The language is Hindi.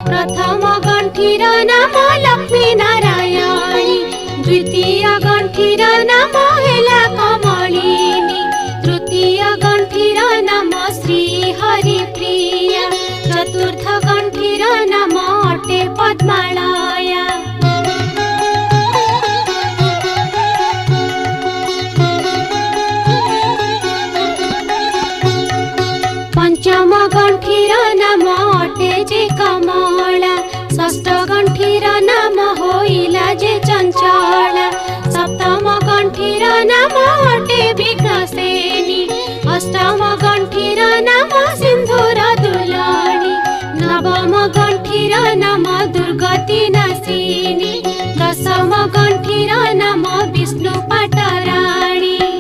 प्रथम गंठीर नाम लक्ष्मी नारायणी, द्वितीय गंठीर नाम हेला कमलिनी, तृतीय गंठीर नाम श्री हरिप्रिया, चतुर्थ गंठीर नाम अटे पद्मालया। पंचम गंठीर नाम अटे जे कमला, षष्ठ गंठीर नाम होइला जे चंचला, सप्तम गंठीर नाम अटे विघ्नसेनी, अष्टम गंठीर नाम सिंधुर दुलाणी, नवम गंठीर नाम दुर्गति नाशिनी, दशम गंठीर नाम विष्णु पाटराणी।